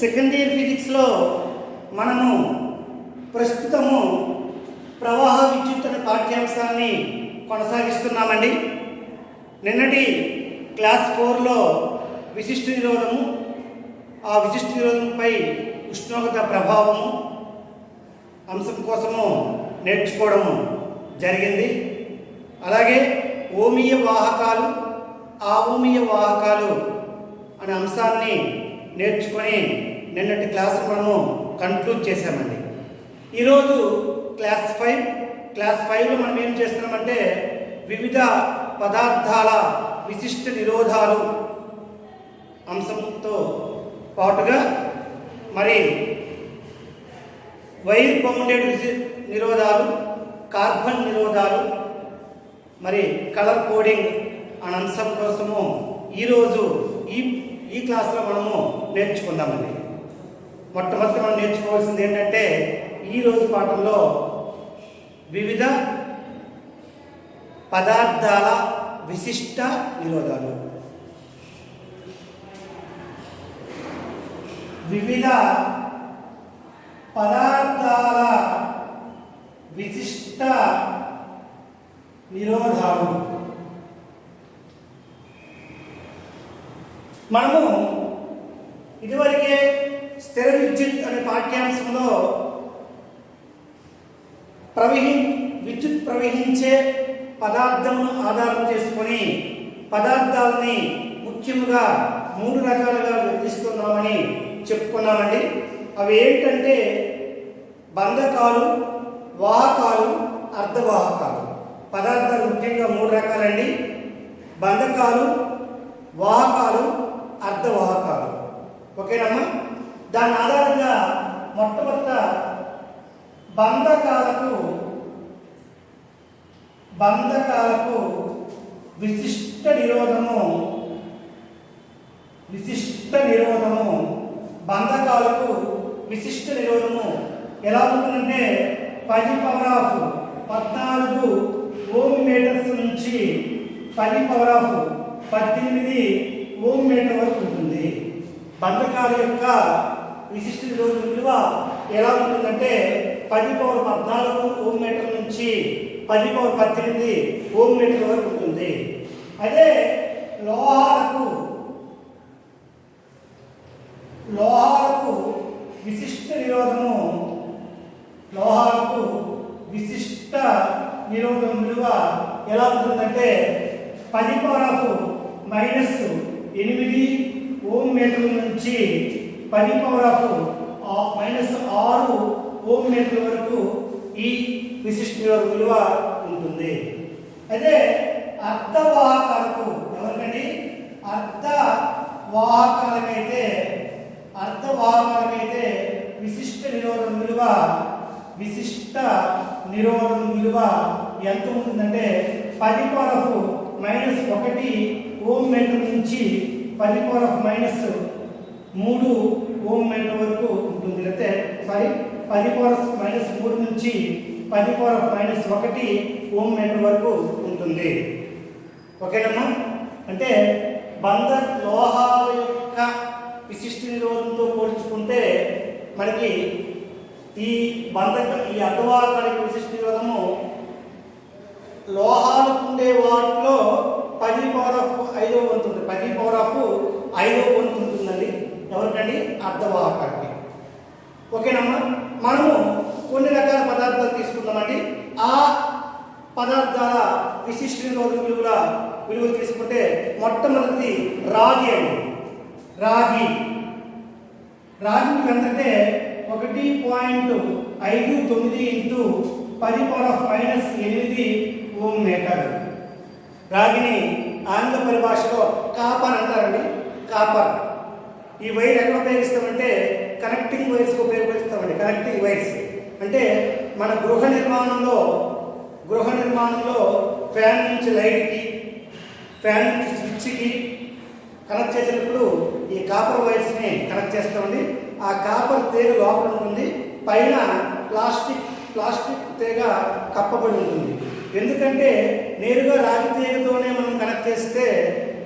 Second year ఫిజిక్స్లో మనము ప్రస్తుతము ప్రవాహ విద్యుత్ అనే పాఠ్యాంశాన్ని కొనసాగిస్తున్నామండి. నిన్నటి క్లాస్ 4లో విశిష్ట నిరోధము, ఆ విశిష్ట నిరోధంపై ఉష్ణోగ్రత ప్రభావము అంశం కోసము నేర్చుకోవడము జరిగింది. అలాగే ఓమీయ వాహకాలు, అవోమీయ వాహకాలు అనే అంశాన్ని నేర్చుకొని నిన్నటి క్లాస్ మనము కంక్లూడ్ చేసామండి. ఈరోజు క్లాస్ 5లో మనం ఏం చేస్తున్నామంటే వివిధ పదార్థాల విశిష్ట నిరోధాలు అంశంతో పాటుగా మరి వైర్ బౌండెడ్ నిరోధాలు, కార్బన్ నిరోధాలు, మరి కలర్ కోడింగ్ అనే అంశం కోసము ఈరోజు ఈ క్లాస్లో మనము నేర్చుకుందామండి. మొట్టమొదటి మనం నేర్చుకోవాల్సింది ఏంటంటే ఈరోజు పాఠంలో వివిధ పదార్థాల విశిష్ట నిరోధాలు. వివిధ పదార్థాల విశిష్ట నిరోధాలు. మనము ఇదివరకే స్థిర విద్యుత్ అనే పాఠ్యాంశంలో విద్యుత్ ప్రవహించే పదార్థమును ఆధారం చేసుకొని పదార్థాలని ముఖ్యంగా 3 రకాలుగా విభజిస్తున్నామని చెప్పుకున్నామండి. అవి ఏంటంటే బంధకాలు, వాహకాలు, అర్ధవాహకాలు. పదార్థాలు ముఖ్యంగా 3 రకాలండి: బంధకాలు, వాహకాలు, అర్ధవాహకాలు. ఓకేనమ్మా? దాని ఆధారంగా మొట్టమొదట బంధకాలకు విశిష్ట నిరోధము బంధకాలకు విశిష్ట నిరోధము ఎలా ఉంటుందంటే 10⁻14 ఓం మీటర్స్ నుంచి 10⁻18 ఓం మీటర్ వరకు ఉంటుంది. బంధకాల యొక్క విశిష్ట నిరోధం విలువ ఎలా ఉంటుందంటే 10⁻14 ఓం మీటర్ నుంచి 10⁻18 ఓం మీటర్ వరకు ఉంటుంది. అదే లోహాలకు విశిష్ట నిరోధం విలువ ఎలా ఉంటుందంటే 10⁻−8 ఓం మీటర్ నుంచి 10⁻−6 ఓం మీటర్ వరకు ఈ విశిష్ట నిరోధం విలువ ఉంటుంది. అదే అర్ధవాహకాలకు ఎవరికండి? అర్ధవాహకాలకైతే విశిష్ట నిరోధం విలువ ఎంత ఉంటుందంటే 10⁻−1 ఓం మీటర్ నుంచి 10⁻−3 ఓం మీటర్ వరకు ఉంటుంది. అయితే 10⁻−3 నుంచి 10⁻−1 ఓం మీటర్ వరకు ఉంటుంది. ఓకేనమ్మా? అంటే లోహాల యొక్క విశిష్ట నిరోధంతో పోల్చుకుంటే మనకి ఈ అర్ధవాహకాల విశిష్ట నిరోధము లోహాలకు ఉండే వాటిలో 10⁻5 ఉంటుంది. 10⁻5 వంతు ఉంటుందండి. ఎవరికండి? అర్ధవాహకానికి. ఓకేనమ్మా? మనము కొన్ని రకాల పదార్థాలు తీసుకుందామండి. ఆ పదార్థాల విశిష్ట నిరోధ విలువలు తీసుకుంటే మొట్టమొదటిది రాగి అండి. రాగి ఎంతంటే 1.59 × 10⁻−8 ఓం మీటర్. రాగిని ఆంగ్ల పరిభాషలో కాపర్ అంటారండి. కాపర్. ఈ వైర్ ఎక్కడ ఉపయోగిస్తామంటే కనెక్టింగ్ వైర్స్కి ఉపయోగిస్తామండి. కనెక్టింగ్ వైర్స్ అంటే మన గృహ నిర్మాణంలో ఫ్యాన్ నుంచి లైట్కి, ఫ్యాన్ నుంచి స్విచ్కి కనెక్ట్ చేసినప్పుడు ఈ కాపర్ వైర్స్ని కనెక్ట్ చేస్తామండి. ఆ కాపర్ తీగ లోపల ఉంటుంది, పైన ప్లాస్టిక్ తీగ కప్పబడి ఉంటుంది. ఎందుకంటే నేరుగా రాగి తీగతోనే మనం కనెక్ట్ చేస్తే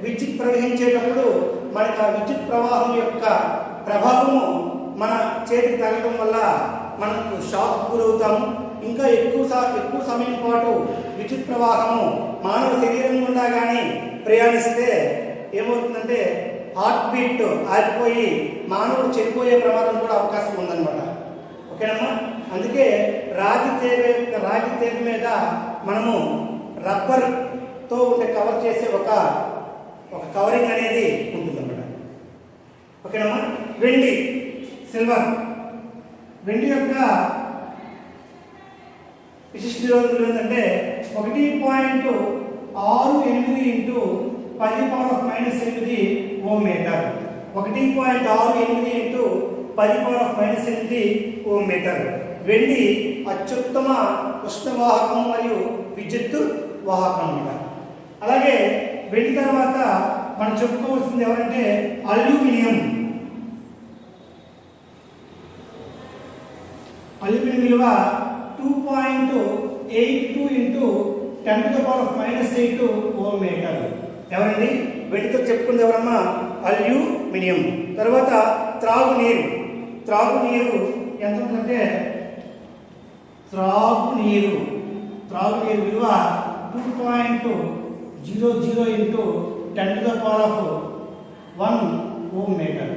విద్యుత్ ప్రవహించేటప్పుడు మనకు ఆ విద్యుత్ ప్రవాహం యొక్క ప్రభావము మన చేతికి తగలడం వల్ల మనకు షాక్ గురవుతాము. ఇంకా ఎక్కువ సమయం పాటు విద్యుత్ ప్రవాహము మానవ శరీరం గుండా కానీ ప్రయాణిస్తే ఏమవుతుందంటే హార్ట్ బీట్ ఆగిపోయి మానవుడు చనిపోయే ప్రమాదం కూడా అవకాశం ఉందన్నమాట. ఓకేనమ్మా. అందుకే రాగి తీగ మీద మనము రబ్బర్తో ఉండే కవర్ చేసే ఒక కవరింగ్ అనేది ఉంటుందన్నమాట. ఓకేనమ్మా. వెండి, సిల్వర్, వెండి యొక్క విశిష్ట నిరోధకత ఏంటంటే 1.68 into 10⁻⁻8 ohm metre. 1.68 into 10⁻⁻8 ohm metre. వెండి అత్యుత్తమ ఉష్ణవాహకం మరియు విద్యుత్ వాహకం అన్నమాట. అలాగే వెండి తర్వాత మనం చెప్పుకోవాల్సింది ఎవరంటే అల్యూమినియం. అల్యూమినియం విలువ 2.82 ఇంటూ 10⁻⁻8 ఓం మీటర్. ఎవరండి? వెండితో చెప్పుకుంది ఎవరమ్మా? అల్యూమినియం. తర్వాత త్రాగునీరు ఎంత ఉందంటే త్రాగునీరు విలువ 2.00 ఇంటూ 10⁻⁻1 ఓం మీటర్.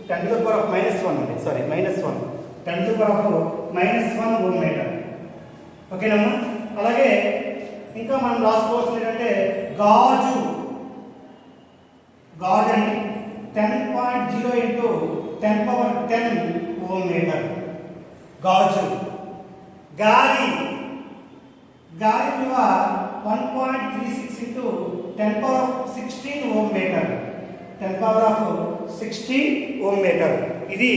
10⁻⁻1 అండి, సారీ -1, 10⁻⁻1 ఓం మీటర్. ఓకేనమ్మా. అలాగే ఇంకా మనం రాసుకోవాల్సింది ఏంటంటే గాజు అండి 10.0 ఇంటూ 10⁻10 ఓం మీటర్ గాజు. గాలి విలువ 1.36 into 10⁻16 ohm metre. 10⁻16 ohm metre. ఇది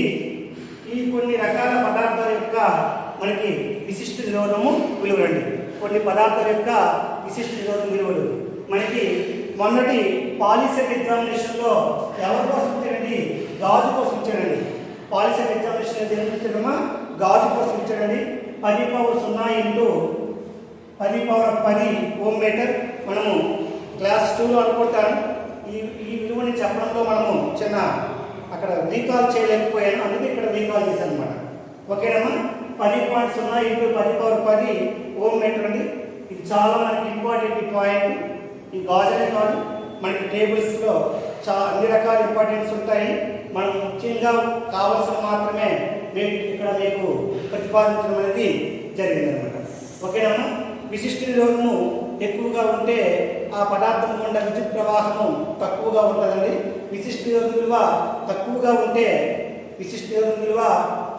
ఈ కొన్ని రకాల పదార్థాల యొక్క మనకి విశిష్ట నిరోధము విలువలండి. కొన్ని పదార్థాల యొక్క విశిష్ట నిరోధం విలువలు మనకి మొన్నటి పాలిసెట్ ఎగ్జామినేషన్లో ఎవరి కోసం ఇచ్చాడండి? గాజు కోసం ఇచ్చాడండి. పాలిసెట్ ఎగ్జామినేషన్ దేని ఇచ్చాడమ్మా? గాజు కోసం ఇచ్చాడండి. 10⁻0 ఇంటూ 10⁻10 ఓం మీటర్. మనము క్లాస్ 2లో అనుకుంటాను. ఈ విలువని చెప్పడంలో మనము చిన్న అక్కడ రీకాల్ చేయలేకపోయాను, అందుకే ఇక్కడ రీకాల్ చేశాను అనమాట. ఓకేనమ్మా. 10.0 ఇంటూ 10⁻10 ఓం మీటర్ అండి. ఇది చాలా మనకి ఇంపార్టెంట్ పాయింట్. ఈ గాజులే కాదు, మనకి టేబుల్స్లో అన్ని రకాల ఇంపార్టెన్స్ ఉంటాయి. మనం ముఖ్యంగా కావాల్సిన మాత్రమే నేను ఇక్కడ మీకు ప్రతిపాదించడం అనేది జరిగిందనమాట. ఓకేనమ్మా. విశిష్ట నిరోధము ఎక్కువగా ఉంటే ఆ పదార్థం గుండా విద్యుత్ ప్రవాహము తక్కువగా ఉంటుందండి. విశిష్ట నిరోధం విలువ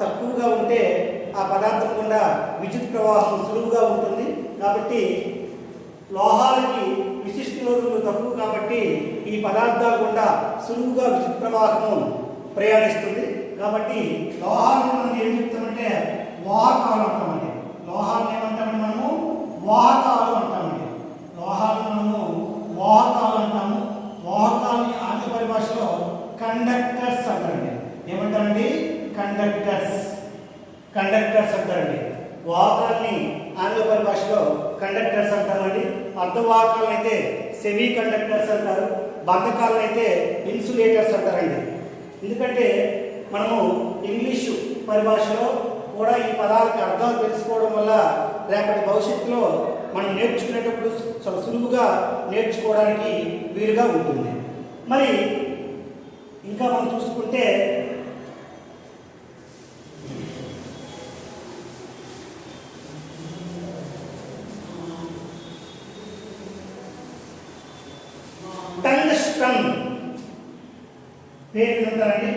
తక్కువగా ఉంటే ఆ పదార్థం గుండా విద్యుత్ ప్రవాహం సులువుగా ఉంటుంది. కాబట్టి లోహాలకి విశిష్ట నిరోధములు తక్కువ కాబట్టి ఈ పదార్థాల గుండా సులువుగా విద్యుత్ ప్రవాహము ప్రయాణిస్తుంది. కాబట్టి లోహాలను మనం ఏం చెప్తామంటే వాహకాలు అంటామండి. లోహాలను ఏమంటామండి? మనము వాహకాలు అంటామండి. వాహకాలని ఆంగ్ల పరిభాషలో కండక్టర్స్ అంటారండి. ఏమంటారండి? కండక్టర్స్ అంటారండి. వాహకాలని ఆంగ్ల పరిభాషలో కండక్టర్స్ అంటారండి. అర్ధవాహకాలను అయితే సెమీ కండక్టర్స్ అంటారు. బంధకాలను అయితే ఇన్సులేటర్స్ అంటారండి. ఎందుకంటే మనము ఇంగ్లీషు పరిభాషలో కూడా ఈ పదాలకు అర్థాలు తెలుసుకోవడం వల్ల రేపటి భవిష్యత్తులో మనం నేర్చుకునేటప్పుడు సులువుగా నేర్చుకోవడానికి వీలుగా ఉంటుంది. మరి ఇంకా మనం చూసుకుంటే టంగ్స్టన్ పేరు వింటారండి.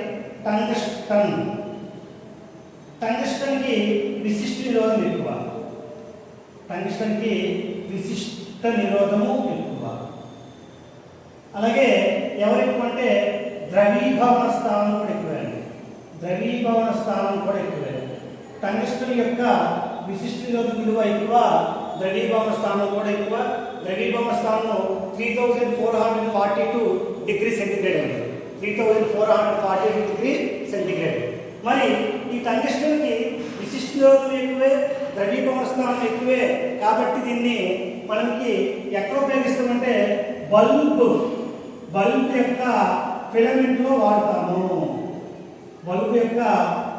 టంగ్స్టన్కి విశిష్ట నిరోధం ఎక్కువ. అలాగే ఎవరు ఎక్కువ అంటే ద్రవీభవన స్థానం కూడా ఎక్కువండి. టంగ్స్టన్ యొక్క విశిష్ట నిరోధం విలువ ఎక్కువ, ద్రవీభవన స్థానం కూడా ఎక్కువ. ద్రవీభవన స్థానం 3442 డిగ్రీ సెంటిగ్రేడ్ అండి. 3442 డిగ్రీ సెంటిగ్రేడ్. మరి ఈ టంగ్స్టన్కి విశిష్ట నిరోధం ఎక్కువే, ద్రవీభవన స్థానం ఎక్కువే. కాబట్టి దీన్ని మనకి ఎక్కడ ఉపయోగిస్తామంటే బల్బ్ యొక్క ఫిలమెంట్లో వాడతాము. బల్బు యొక్క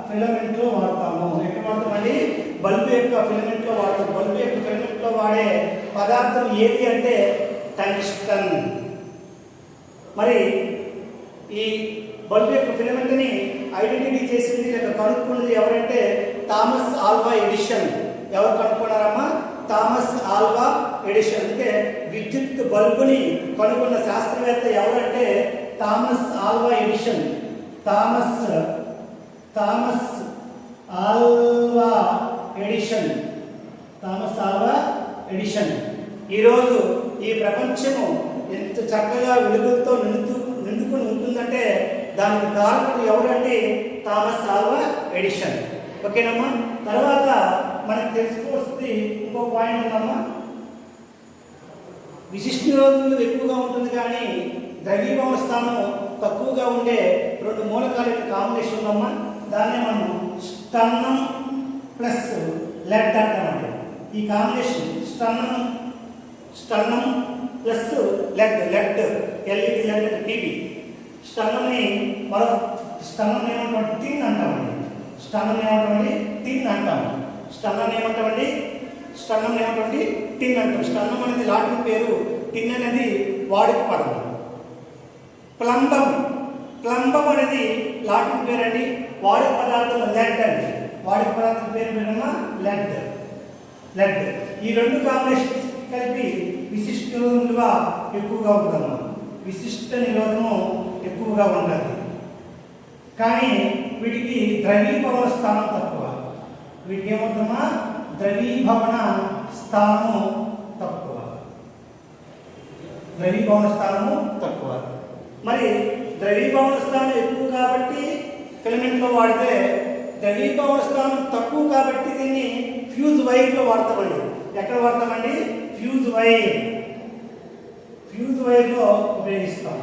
ఫిలమెంట్ లో వాడతాము. ఎక్కడ వాడతామండి? బల్బు యొక్క ఫిలమెంట్ లో వాడతాం. బల్బు యొక్క ఫిలమెంట్ లో వాడే పదార్థం ఏది అంటే టంగ్స్టన్. మరి ఈ బల్బు యొక్క ఫిలమెంట్ ని ఐడెంటిటీ చేసింది లేదా కనుక్కున్నది ఎవరంటే థామస్ ఆల్వా ఎడిషన్. ఎవరు కనుక్కున్నారమ్మా? Thomas Alva edition. అంటే విద్యుత్ బల్బుని కనుక్కున్న శాస్త్రవేత్త ఎవరంటే Thomas Alva edition. Thomas Alva edition. Thomas Alva edition. ఈరోజు ఈ ప్రపంచము ఎంత చక్కగా వెలుగులతో నిండుకుని ఉంటుందంటే దానికి కారణం ఎవరంటే థామస్ ఆల్వా ఎడిషన్. ఓకేనమ్మా. తర్వాత మనకు తెలుసుకోవాల్సింది ఇంకో పాయింట్ ఉందమ్మా. విశిష్ట నిరోధకులు ఎక్కువగా ఉంటుంది కానీ ద్రవీభవన స్థానం తక్కువగా ఉండే రెండు మూలకాల యొక్క కాంబినేషన్ ఉందమ్మా. దాన్నే మనం స్టన్నం ప్లస్ లెడ్ అంటామండి. ఈ combination stannum plus lead LED lead TV. స్టన్నంని మరో స్టన్నం ఏమంటామండి? టిన్ అంటామండి. స్టన్నం ఏమంటామండి? టిన్ అంటాము. స్టన్నం ఏమంటామండి? టిన్ అంటాం. స్టన్నం అనేది లాటిన్ పేరు, టిన్ అనేది వాడుక పదం. ప్లంబం అనేది లాటిన్ పేరు అండి, వాడుక పదార్థం లెడ్ అండి. వాడుక పదార్థం పేరు వినమ్మా లెడ్. ఈ రెండు కాంబినేషన్స్ కలిపి విశిష్ట నిరోధం విలువ ఎక్కువగా ఉంటుందమ్మా. విశిష్ట నిరోధము ఎక్కువగా ఉంటుంది కానీ వీటికి ద్రవీభవన స్థానం తక్కువ. వీటికి ఏమవుతుందమ్మా? ద్రవీభవన స్థానము తక్కువ. మరి ద్రవీభవన స్థానం ఎక్కువ కాబట్టి ఫిలమెంట్లో వాడితే, ద్రవీభవన స్థానం తక్కువ కాబట్టి దీన్ని ఫ్యూజ్ వైర్లో వాడతామండి. ఎక్కడ వాడతామండి? ఫ్యూజ్ వైర్లో ఉపయోగిస్తాం.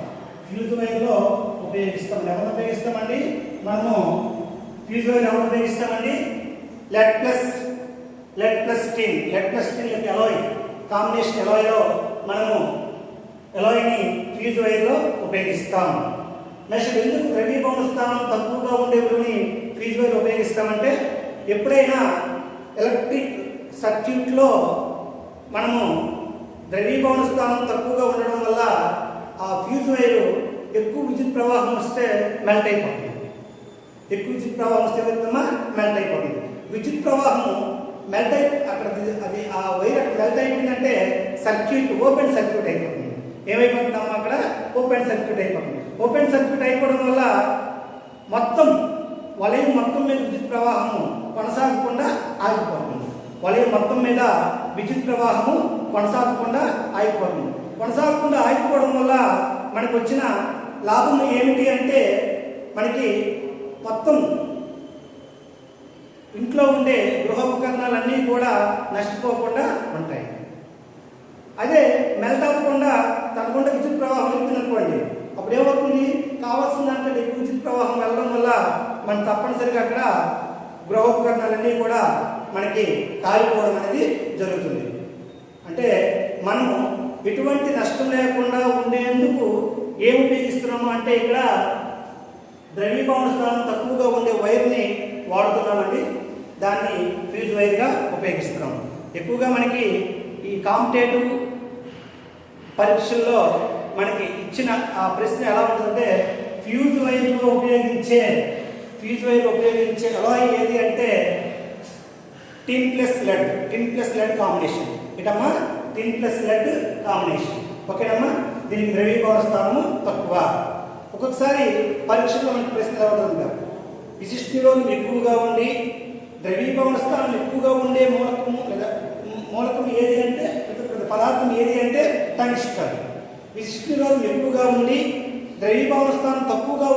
ఎవరు ఉపయోగిస్తామండి? మనము ఫ్యూజ్ వైర్ ఎవరు ఉపయోగిస్తామండి? లెడ్ ప్లస్ టిన్ యొక్క ఎలాయ్ కాంబినేషన్ ఎలాయ్లో మనము ఎలాయ్ని ఫ్యూజ్ వైర్లో ఉపయోగిస్తాం. నెక్స్ట్ ఎందుకు ద్రవీభవన స్థానం తక్కువగా ఉండే విలువని ఫ్యూజ్ వైర్ ఉపయోగిస్తామంటే ఎప్పుడైనా ఎలక్ట్రిక్ సర్క్యూట్లో మనము ద్రవీభవన స్థానం తక్కువగా ఉండడం వల్ల ఆ ఫ్యూజ్ వైరు ఎక్కువ విద్యుత్ ప్రవాహం వస్తే మెల్ట్ అయిపోతుంది. విద్యుత్ ప్రవాహం మెల్ట్ అక్కడ అది ఆ వైర్ అక్కడ మెల్ట్ అయిపోయిందంటే ఓపెన్ సర్క్యూట్ అయిపోతుంది. ఏమైపోతుందమ్మా? అక్కడ ఓపెన్ సర్క్యూట్ అయిపోవడం వల్ల మొత్తం వలయం మొత్తం మీద విద్యుత్ ప్రవాహము కొనసాగకుండా ఆగిపోతుంది. కొనసాగకుండా ఆగిపోవడం వల్ల మనకు వచ్చిన లాభం ఏమిటి అంటే మనకి మొత్తం ఇంట్లో ఉండే గృహోపకరణాలన్నీ కూడా నష్టపోకుండా ఉంటాయి. అదే మెల్ట్ అవ్వకుండా తనకుండా విద్యుత్ ప్రవాహం వెళ్తుందనుకోండి, అప్పుడు ఏమవుతుంది? కావాల్సిన దాంట్లో ఎక్కువ విద్యుత్ ప్రవాహం వెళ్ళడం వల్ల మనం తప్పనిసరిగా అక్కడ గృహోపకరణాలన్నీ కూడా మనకి కాలిపోవడం అనేది జరుగుతుంది. అంటే మనము ఎటువంటి నష్టం లేకుండా ఉండేందుకు ఏం ఉపయోగిస్తున్నాము అంటే ఇక్కడ ద్రవీభవన స్థానం తక్కువగా ఉండే వైర్ని వాడుతున్నామండి. దాన్ని ఫ్యూజ్ వైర్గా ఉపయోగిస్తున్నాం. ఎక్కువగా మనకి ఈ కాంపిటేటివ్ పరీక్షల్లో మనకి ఇచ్చిన ఆ ప్రశ్న ఎలా ఉంటుందంటే ఫ్యూజ్ వైర్లో ఉపయోగించే అలాయ్ ఏది అంటే టిన్ ప్లస్ లెడ్ కాంబినేషన్. ఇటమ్మా టిన్ ప్లస్ లెడ్ కాంబినేషన్. ఓకేనమ్మా. దీనికి ద్రవీభవన స్థానము తక్కువ. ఒక్కొక్కసారి పరీక్షల్లో మనకి ప్రశ్న ఎలా ఉంటుంది? విశిష్ట నిరోధం ఎక్కువగా ఉండి ద్రవీభవన స్థానం ఎక్కువగా ఉండే మూలకం ఏది అంటే పదార్థం ఏది అంటే టంగ్స్టన్. విశిష్ట నిరోధం ఎక్కువగా ఉండి ద్రవీభవన స్థానం తక్కువగా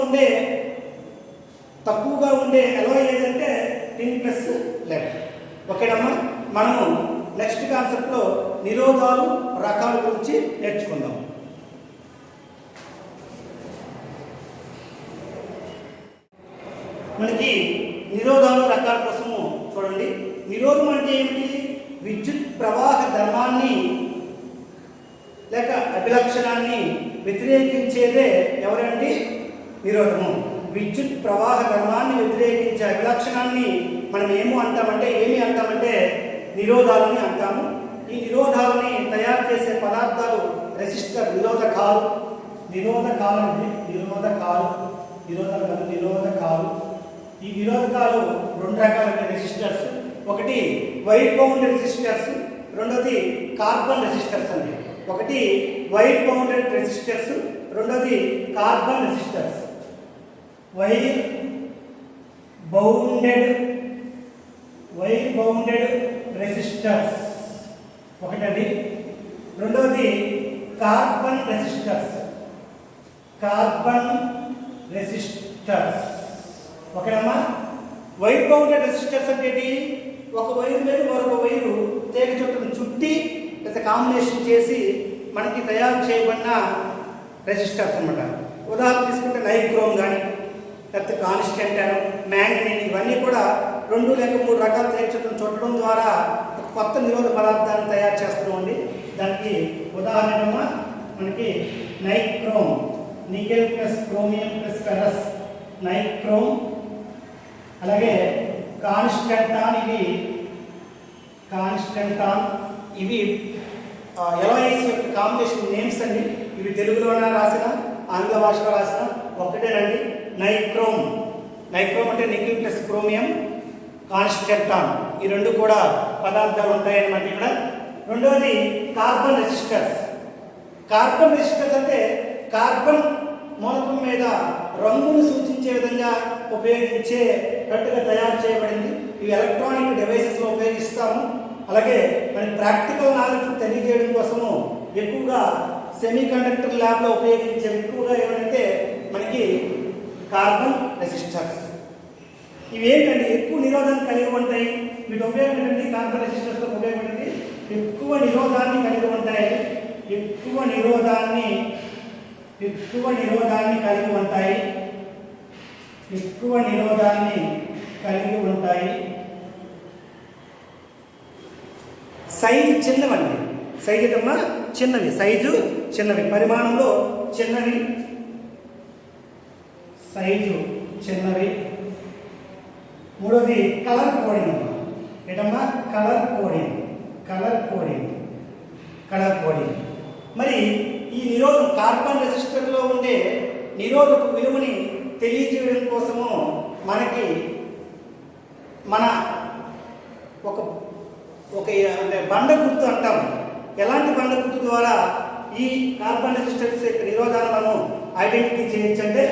ఉండే అలాయ్ ఏదంటే టిన్ ప్లస్ లెడ్. ఓకేనమ్మా. మనము నెక్స్ట్ కాన్సెప్ట్లో నిరోధాలు రకాల గురించి నేర్చుకుందాం. మనకి నిరోధాలు రకాల కోసము చూడండి. నిరోధం అంటే ఏమిటి? విద్యుత్ ప్రవాహ ధర్మాన్ని లేక అభిలక్షణాన్ని వ్యతిరేకించేదే ఎవరండి? నిరోధము. విద్యుత్ ప్రవాహ ధర్మాన్ని వ్యతిరేకించే అభిలక్షణాన్ని మనం ఏమి అంటామంటే నిరోధాలని అంటాము. ఈ నిరోధాలని తయారు చేసే పదార్థాలు రెసిస్టర్, నిరోధకాలు. ఈ నిరోధకాలు రెండు రకాలైన రెసిస్టర్స్. ఒకటి వైర్ బౌండ్ రెసిస్టర్స్, రెండోది కార్బన్ రెసిస్టర్స్ అండి. ఒకటి వైర్ బౌండెడ్ రెసిస్టర్స్, రెండోది carbon resistors. Wire bounded resistors ఒకటండి. రెండోది కార్బన్ రెసిస్టర్స్. ఓకేనమ్మా. వైర్ బౌండెడ్ రెసిస్టర్స్ అంటే ఒక వైరు మీద మరొక వైరు తీగ చుట్టను చుట్టి లేదా కాంబినేషన్ చేసి మనకి తయారు చేయబడిన రెసిస్టర్స్ అన్నమాట. ఉదాహరణ తీసుకుంటే నైక్రోమ్ కానీ, లేకపోతే కాన్స్టెంట్, మ్యాంగనీస్, ఇవన్నీ కూడా 2 లేక 3 రకాల తీగ చుట్టను చుట్టడం ద్వారా ఒక కొత్త నిరోధ పదార్థాన్ని తయారు చేస్తున్నామండి. దానికి ఉదాహరణ మనకి nichrome, nickel plus chromium plus ferrous, nichrome. అలాగే కాన్స్టెంటాన్, ఇవి ఎలాయిస్ యొక్క కాంబినేషన్ నేమ్స్ అండి. ఇవి తెలుగులోనే రాసిన, ఆంగ్ల భాషలో రాసిన ఒకటేనండి. నైక్రోమ్ అంటే నికెల్ ప్లస్ క్రోమియం, కాన్స్టెంటాన్, ఈ రెండు కూడా పదార్థాలు ఉంటాయన్నమాట ఇక్కడ. రెండవది కార్బన్ రెసిస్టర్స్. అంటే కార్బన్ మూలకం మీద రంగును సూచించే విధంగా ఉపయోగించేటట్టుగా తయారు చేయబడింది. ఇవి ఎలక్ట్రానిక్ డివైసెస్లో ఉపయోగిస్తాము. అలాగే మన ప్రాక్టికల్ నాలెడ్జ్ తెలియజేయడం కోసము ఎక్కువగా సెమీ కండక్టర్ ల్యాబ్లో ఉపయోగించే ఎక్కువగా ఏమంటే మనకి కార్బన్ రెసిస్టర్స్. ఇవి ఏంటంటే ఎక్కువ నిరోధాన్ని కలిగి ఉంటాయి. వీటి ఉపయోగం ఏంటంటే కార్బన్ రెసిస్టర్స్లో ఉపయోగపడింది ఎక్కువ నిరోధాన్ని కలిగి ఉంటాయి. ఎక్కువ నిరోధాన్ని కలిగి ఉంటాయి. సైజు చిన్నవండి. చిన్నవి, పరిమాణంలో చిన్నవి, సైజు చిన్నవి. మూడోది కలర్ కోడింగ్. ఏంటమ్మా? Colour coding. మరి ఈ నిరోధం కార్బన్ రెసిస్టర్లో ఉండే నిరోధక విలువని తెలియజేయడం కోసము మనకి ఒక అంటే బండ గుర్తు అంటాము. ఎలాంటి బండ గుర్తు ద్వారా ఈ కార్బన్ రెసిస్టర్స్ యొక్క నిరోధాన్ని మనం ఐడెంటిఫై చేయొచ్చు అంటే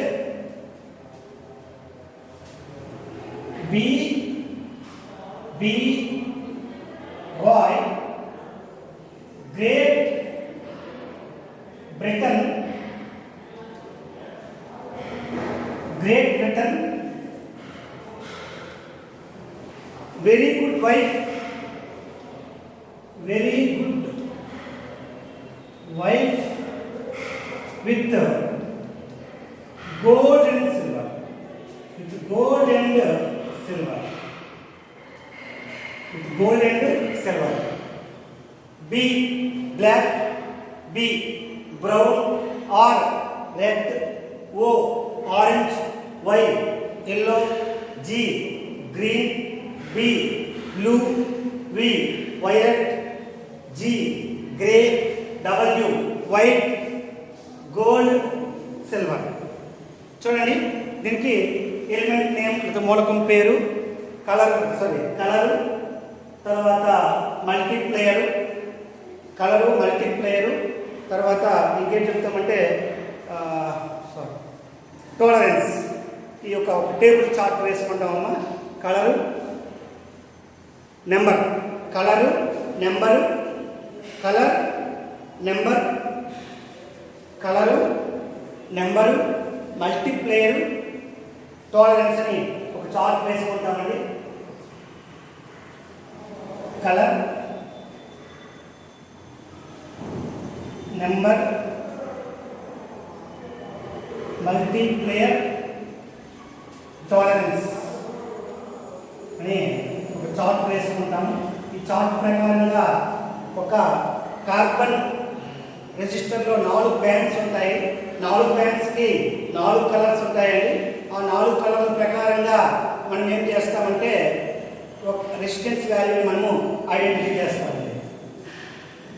by Great Britain, very good wife with gold and silver. B black, B brown, R red, O orange, Y yellow, G green, B blue, V violet, G grey, W white, gold, silver. చూడండి, దీనికి element name మూలకం పేరు, colour, తర్వాత మల్టీప్లేయరు, తర్వాత ఇంకేం చెప్తామంటే tolerance. ఈ యొక్క టేబుల్ చార్ట్ వేసుకుంటామమ్మా. కలరు, నెంబరు, మల్టీప్లేయరు, టాలరెన్స్ అని ఒక చార్ట్ వేసుకుంటామండి. కలర్, నెంబర్, మల్టీప్లేయర్, టాలరెన్స్ అని ఒక చార్ట్ వేసుకుంటాము. ఈ చార్ట్ ప్రకారంగా ఒక కార్బన్ రెసిస్టర్లో 4 బ్యాండ్స్ ఉంటాయి. 4 బ్యాండ్స్కి 4 కలర్స్ ఉంటాయండి. ఆ 4 కలర్ల ప్రకారంగా మనం ఏం చేస్తామంటే ఒక రెసిస్టెన్స్ వాల్యూని మనము ఐడెంటిఫై చేస్తామండి.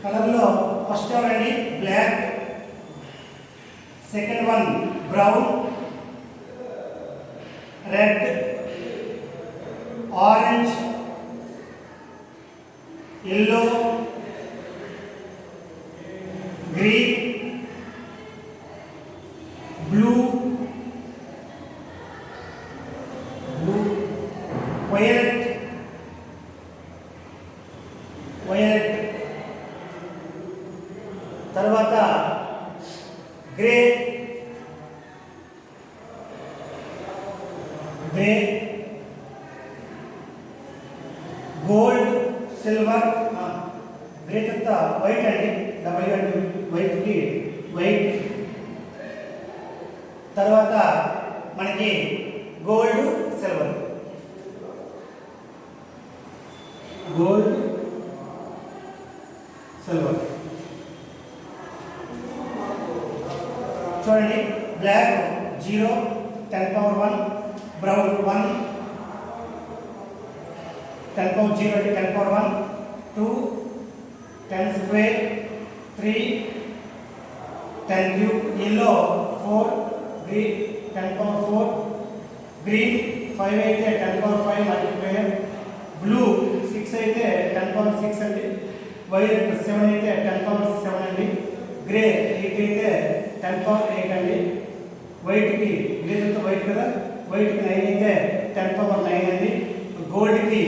కలర్లో ఫస్ట్ ఎవరండి black, second one brown, red, orange, yellow, green, blue, violet, తర్వాత గ్రే, గోల్డ్, సిల్వర్, గ్రే తర్వాత వైట్ అండి, వైట్కి వైట్, తర్వాత మనకి గోల్డ్, సిల్వర్, గోల్డ్, సిల్వర్. చూడండి బ్లాక్ 0 10 పవర్ 1, బ్రౌన్ 1 10 పవర్ 0 అంటే 10 power 1, 2 10 square, 3 10 cube, yellow 4, green 10 power 4, green 5 అయితే 10 power 5 multiplier, blue 6 అయితే 10 పవర్ 6 అండి, వైలెట్ 7 అయితే 10 పవర్ 7 అండి, గ్రే 8 అయితే 10 పవర్ 8 అండి, వైట్కి గ్రే అయితే వైట్ కదా, వైట్కి 9 అయితే 10 పవర్ 9 అండి, గోల్డ్కి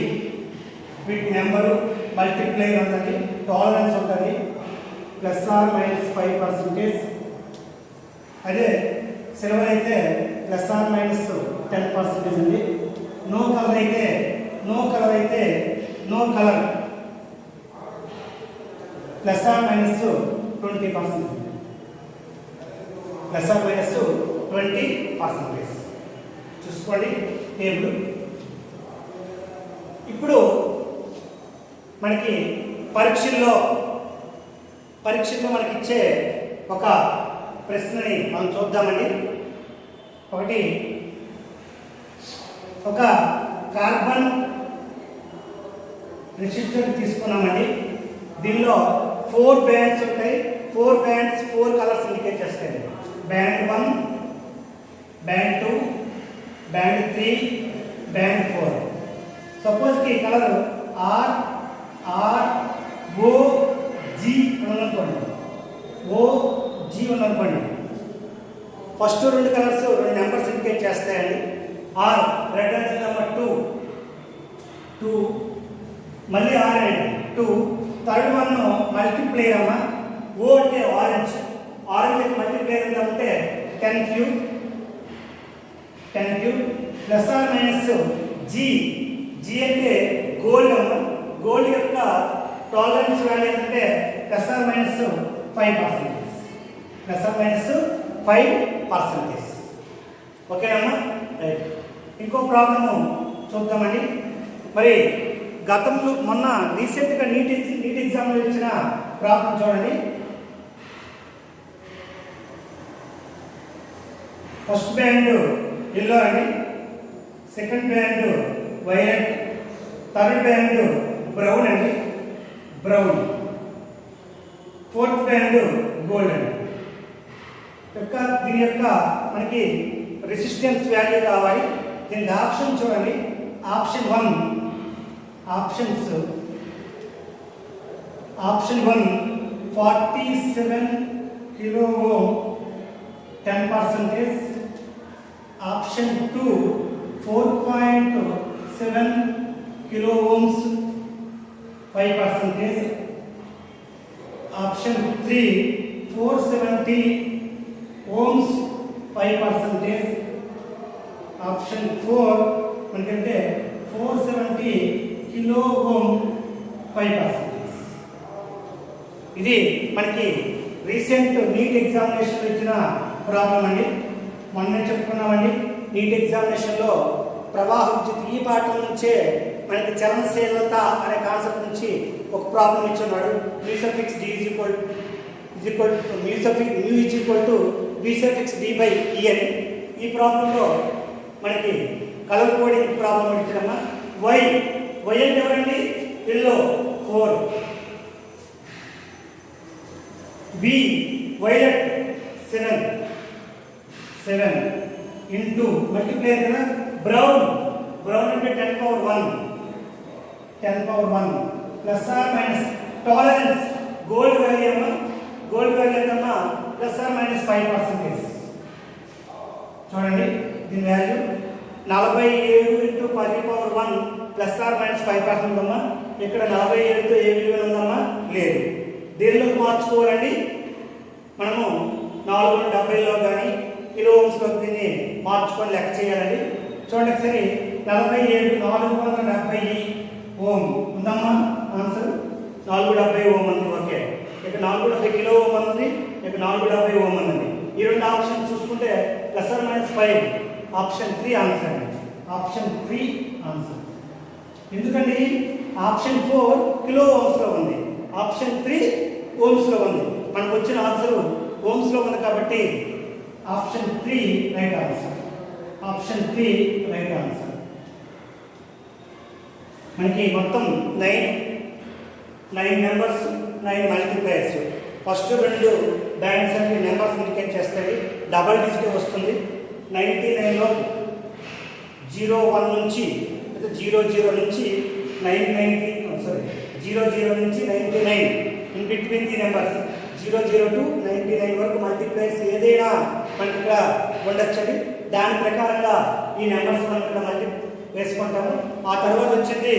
వీటి నెంబరు మల్టిప్లైయర్ ఉందండి, టాలరెన్స్ ఉంటుంది ±5%. అదే సిల్వర్ అయితే ±10% అండి. నో కలర్ అయితే నో కలర్ ±20%. ±20% చూసుకోండి టేబుల్. ఇప్పుడు మనకి పరీక్షల్లో మనకి ఇచ్చే ఒక ప్రశ్నని మనం చూద్దామండి. ఒకటి, ఒక కార్బన్ రెసిస్టర్ తీసుకున్నామండి. దీనిలో 4 బ్యాండ్స్ ఉంటాయి. 4 బ్యాండ్స్ 4 కలర్స్ ఇండికేట్ చేస్తాయి. Band 1, band 2, band 3, band 4. సపోజ్కి కలర్ ఆర్ ఓ జీ ఉందనుకోండి, OG ఉందనుకోండి. ఫస్ట్ 2 కలర్స్ 2 నెంబర్స్ ఇండికేట్ చేస్తాయండి. ఆర్ రెడ్ అంటే నెంబర్ 2, మళ్ళీ ఆర్ అండి 2, థర్డ్ వన్ మల్టిప్లేయర్ అమ్మా. ఓ అంటే ఆరెంజ్ అయితే మల్టిప్లేయర్ ఎంత అంటే 10 క్యూబ్ ± జీ అంటే గోల్డ్ అమ్మ. గోల్డ్ యొక్క టాలరెన్స్ వాల్యూ ఏంటంటే ±5%. ఓకేనమ్మా, రైట్. ఇంకో ప్రాబ్లము చూద్దామండి. మరి గతంలో మొన్న రీసెంట్గా నీట్ ఎగ్జామ్లో ఇచ్చిన ప్రాబ్లం చూడండి. ఫస్ట్ బ్యాండ్ ఎల్లో అండి, second band violet, third band brown అండి, ఫోర్త్ బ్యాండ్ గోల్డ్ అండి. దీని యొక్క మనకి రెసిస్టెన్స్ వాల్యూ కావాలి. దీనికి ఆప్షన్ చూడండి. Option 1 47 kilo ohm 10%. Option 2 4.7 kilo ohms 5%. Option 3 470 ohms 5%. Option 4 మనకంటే 470 కిలో ఓమ్ 5%. ఇది మనకి రీసెంట్ నీట్ ఎగ్జామినేషన్లో ఇచ్చిన ప్రాబ్లం అండి. మొన్నే చెప్పుకున్నామండి, నీట్ ఎగ్జామినేషన్లో ప్రవాహ విద్యుత్ ఈ పాఠం నుంచే మనకి చలనశీలత అనే కాన్సెప్ట్ నుంచి ఒక ప్రాబ్లం ఇచ్చున్నాడు. D = is equal to V suffix D by E అని. ఈ ప్రాబ్లంలో మనకి కలర్ కోడింగ్ ప్రాబ్లం ఇచ్చామా. వై అంటే ఎవరండి? Yellow 4. B violet 7 into multiply కదా బ్రౌన్ అంటే 10 power 1 plus or minus tolerance gold value ఎంతమ్మా ప్లస్ ఆర్ మైనస్ 5%. చూడండి దీని value 47 into 10 power 1 plus or minus 5% ఉందమ్మా. ఇక్కడ 47తో ఏ విలువ ఉందమ్మా? లేదు. దేనిలోకి మార్చుకోవాలండి? మనము 470లో కానీ కిలో ఓమ్స్లో దీన్ని మార్చుకొని లెక్క చేయాలండి. చూడండి ఒకసారి 47 470 ఓం ఉందమ్మా. ఆన్సర్ 470 ఓం ఉంది. ఓకే, ఇక్కడ 470 కిలో ఓం ఉంది, ఇక్కడ 470 ఓం ఉంది. ఈ రెండు ఆప్షన్ చూసుకుంటే plus or minus 5 option 3 answer అండి. Option 3 answer. ఎందుకండి ఆప్షన్ 4 కిలో ఓమ్స్లో ఉంది, ఆప్షన్ 3 ఓమ్స్లో ఉంది. మనకు వచ్చిన ఆన్సర్ ఓమ్స్లో ఉంది కాబట్టి option 3 right answer. Option 3 right answer. మనకి మొత్తం 9 నెంబర్స్ 9 మల్టిప్లైర్స్. ఫస్ట్ 2 బ్యాలెన్స్ అంటే నెంబర్స్ ఇండికేట్ చేస్తాయి. డబల్ డిజిట్ వస్తుంది. 99లో 01 నుంచి 00 నుంచి 00 నుంచి 99 in between the numbers 00 to 99 వరకు మల్టిప్లైర్స్ ఏదైనా మనకి ఇక్కడ ఉండొచ్చండి. దాని ప్రకారంగా ఈ నెంబర్స్ మనం ఇక్కడ వేసుకుంటాము. ఆ తర్వాత వచ్చింది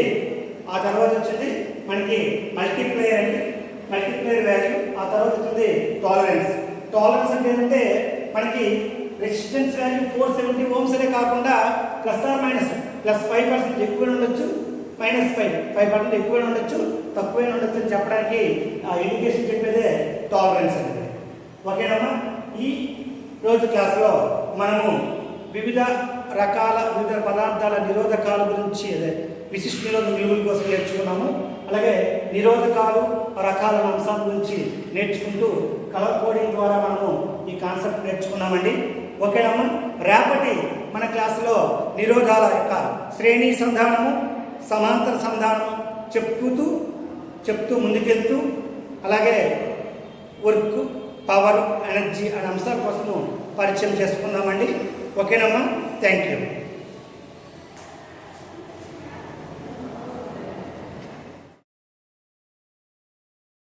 మనకి మల్టిప్లైయర్ అండి, మల్టిప్లైయర్ వాల్యూ. ఆ తర్వాత వచ్చింది టాలరెన్స్ అంటే ఏంటంటే మనకి రెసిస్టెన్స్ వాల్యూ 470 ఓమ్స్ అనే కాకుండా ప్లస్ ఆర్ మైనస్ ప్లస్ 5% ఎక్కువ ఉండొచ్చు, మైనస్ 5% ఎక్కువ ఉండొచ్చు, తక్కువ ఉండొచ్చు అని చెప్పడానికి ఆ ఇండికేషన్ చెప్పేదే టాలరెన్స్ అనేది. ఓకేనమ్మా. ఈ రోజు క్లాస్లో మనము వివిధ పదార్థాల నిరోధకాల గురించి విశిష్ట నిరోధక విలువల కోసం నేర్చుకున్నాము. అలాగే నిరోధకాలు రకాల అంశాల గురించి నేర్చుకుంటూ కలర్ కోడింగ్ ద్వారా మనము ఈ కాన్సెప్ట్ నేర్చుకున్నామండి. ఓకేనమ్మా. రేపటి మన క్లాసులో నిరోధాల యొక్క శ్రేణి సంధానము, సమాంతర సంధానము చెప్తూ ముందుకెళ్తూ అలాగే వర్క్, పవర్, ఎనర్జీ అనే అంశాల కోసము పరిచయం చేసుకుందామండి. ఓకేనమ్మా. Thank you.